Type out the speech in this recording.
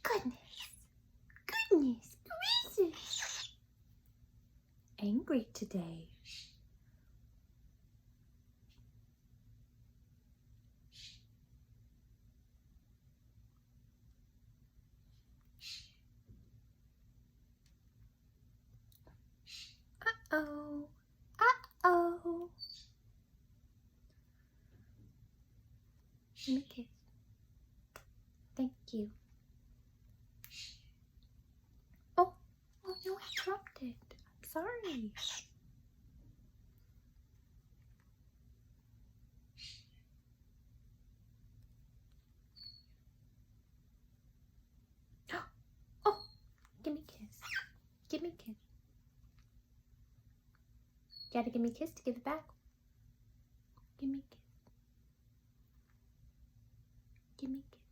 Goodness. Goodness gracious. Angry today. Uh-oh. Uh-oh. Give me a kiss. Thank you. Oh, oh no, I dropped it. I'm sorry. Oh, give me a kiss. Give me a kiss. You gotta give me a kiss to give it back. Give me a kiss. Give me a kiss.